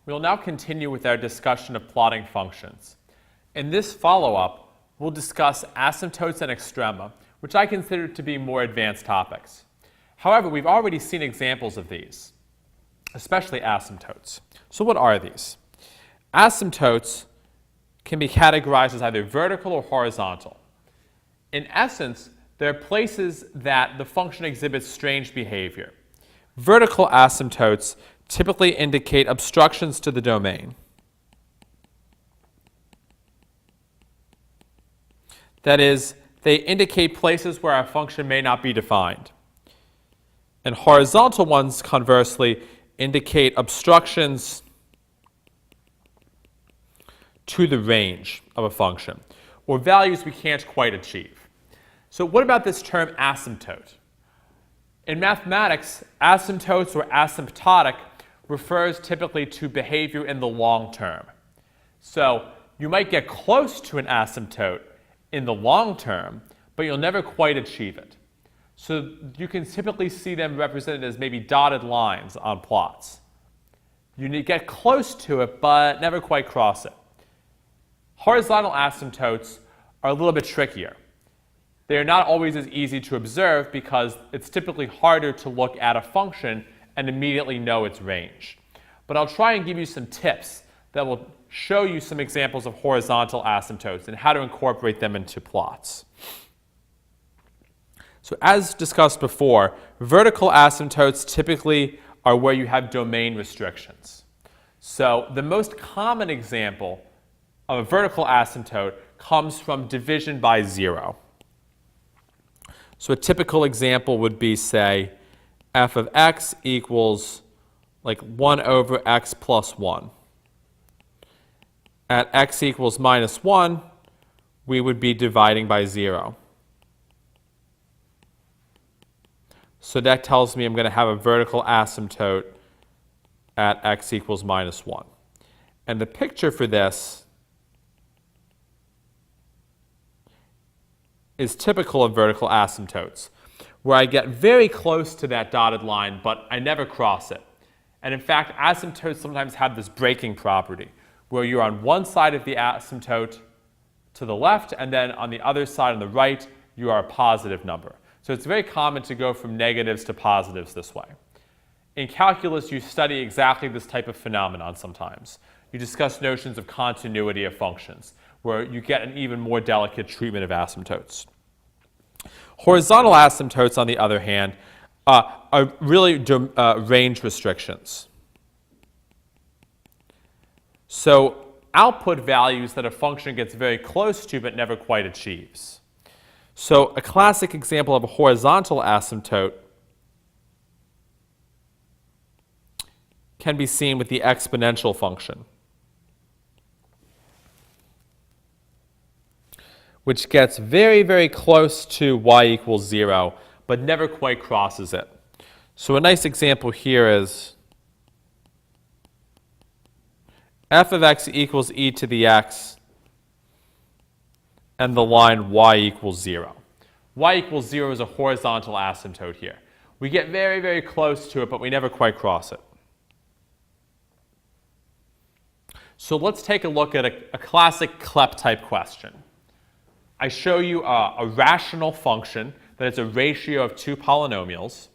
We will now continue with our discussion of plotting functions. In this follow-up, we'll discuss asymptotes and extrema, which I consider to be more advanced topics. However, we've already seen examples of these, especially asymptotes. So what are these? Asymptotes can be categorized as either vertical or horizontal. In essence, there are places that the function exhibits strange behavior. Vertical asymptotes typically indicate obstructions to the domain. That is, they indicate places where a function may not be defined. And horizontal ones, conversely, indicate obstructions to the range of a function, or values we can't quite achieve. So what about this term asymptote? In mathematics, asymptotes or asymptotic refers typically to behavior in the long term. So you might get close to an asymptote in the long term, but you'll never quite achieve it. So you can typically see them represented as maybe dotted lines on plots. You need to get close to it, but never quite cross it. Horizontal asymptotes are a little bit trickier. They are not always as easy to observe because it's typically harder to look at a function and immediately know its range. But I'll try and give you some tips that will show you some examples of horizontal asymptotes and how to incorporate them into plots. So as discussed before, vertical asymptotes typically are where you have domain restrictions. So the most common example of a vertical asymptote comes from division by 0. So a typical example would be, say, f of x equals like 1 over x plus 1. At x equals minus 1, we would be dividing by 0. So that tells me I'm going to have a vertical asymptote at x equals minus 1. And the picture for this is typical of vertical asymptotes, where I get very close to that dotted line, but I never cross it. And in fact, asymptotes sometimes have this breaking property, where you're on one side of the asymptote to the left, and then on the other side on the right, you are a positive number. So it's very common to go from negatives to positives this way. In calculus, you study exactly this type of phenomenon sometimes. You discuss notions of continuity of functions, where you get an even more delicate treatment of asymptotes. Horizontal asymptotes, on the other hand, are really range restrictions. So output values that a function gets very close to but never quite achieves. So a classic example of a horizontal asymptote can be seen with the exponential function, which gets very, very close to y equals 0, but never quite crosses it. So a nice example here is f of x equals e to the x, and the line y equals 0. Y equals 0 is a horizontal asymptote here. We get very, very close to it, but we never quite cross it. So let's take a look at a classic CLEP type question. I show you a rational function that is a ratio of two polynomials,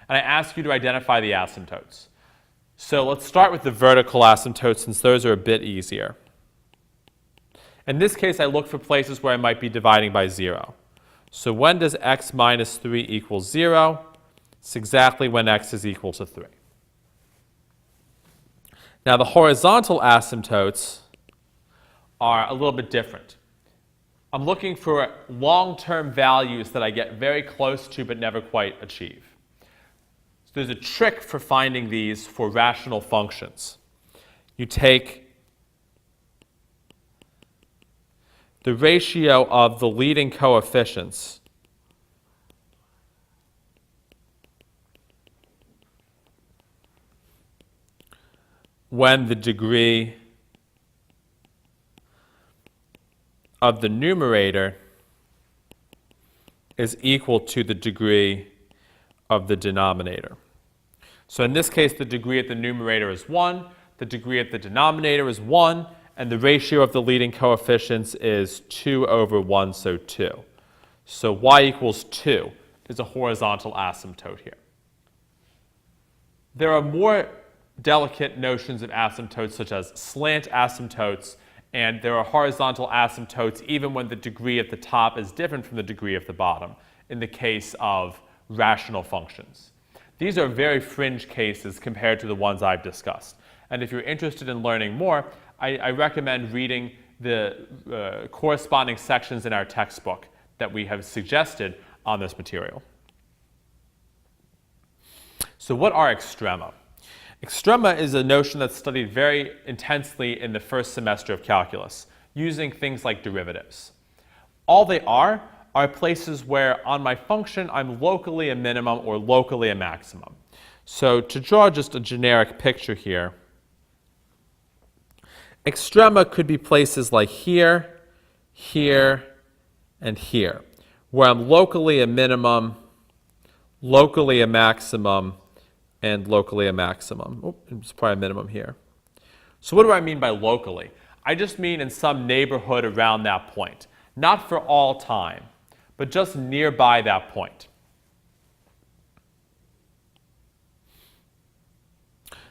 and I ask you to identify the asymptotes. So let's start with the vertical asymptotes, since those are a bit easier. In this case, I look for places where I might be dividing by 0. So when does x minus 3 equal 0? It's exactly when x is equal to 3. Now the horizontal asymptotes are a little bit different. I'm looking for long-term values that I get very close to but never quite achieve. So there's a trick for finding these for rational functions. You take the ratio of the leading coefficients when the degree of the numerator is equal to the degree of the denominator. So in this case, the degree at the numerator is 1, the degree of the denominator is 1, and the ratio of the leading coefficients is 2 over 1, so 2. So y equals 2 is a horizontal asymptote here. There are more delicate notions of asymptotes, such as slant asymptotes, and there are horizontal asymptotes even when the degree at the top is different from the degree of the bottom, in the case of rational functions. These are very fringe cases compared to the ones I've discussed. And if you're interested in learning more, I recommend reading the corresponding sections in our textbook that we have suggested on this material. So what are extrema? Extrema is a notion that's studied very intensely in the first semester of calculus, using things like derivatives. All they are places where on my function I'm locally a minimum or locally a maximum. So to draw just a generic picture here, extrema could be places like here, here, and here, where I'm locally a minimum, locally a maximum, and locally a maximum. Oh, there's probably a minimum here. So what do I mean by locally? I just mean in some neighborhood around that point. Not for all time, but just nearby that point.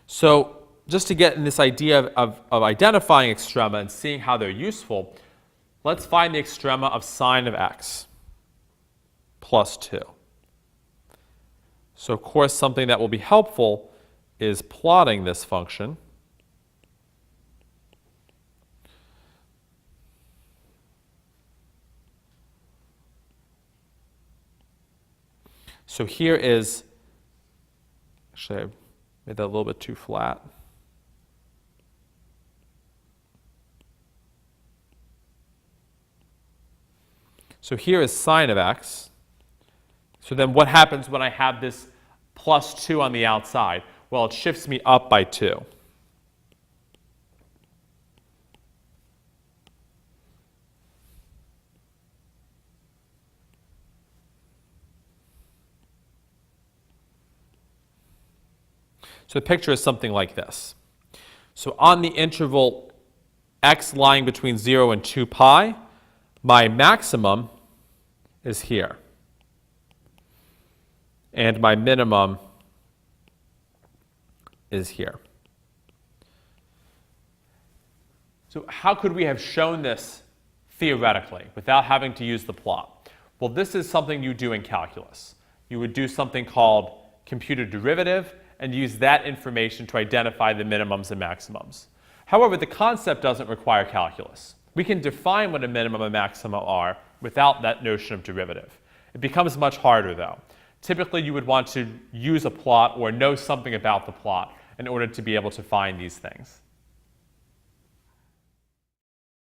So just to get in this idea of identifying extrema and seeing how they're useful, let's find the extrema of sine of x plus 2. So of course something that will be helpful is plotting this function. So here is, actually I made that a little bit too flat. So here is sine of x. So then what happens when I have this plus 2 on the outside? Well, it shifts me up by 2. So the picture is something like this. So on the interval x lying between 0 and 2 pi, my maximum is here. And my minimum is here. So how could we have shown this theoretically without having to use the plot? Well, this is something you do in calculus. You would do something called computed derivative and use that information to identify the minimums and maximums. However, the concept doesn't require calculus. We can define what a minimum and maximum are without that notion of derivative. It becomes much harder though. Typically, you would want to use a plot or know something about the plot in order to be able to find these things.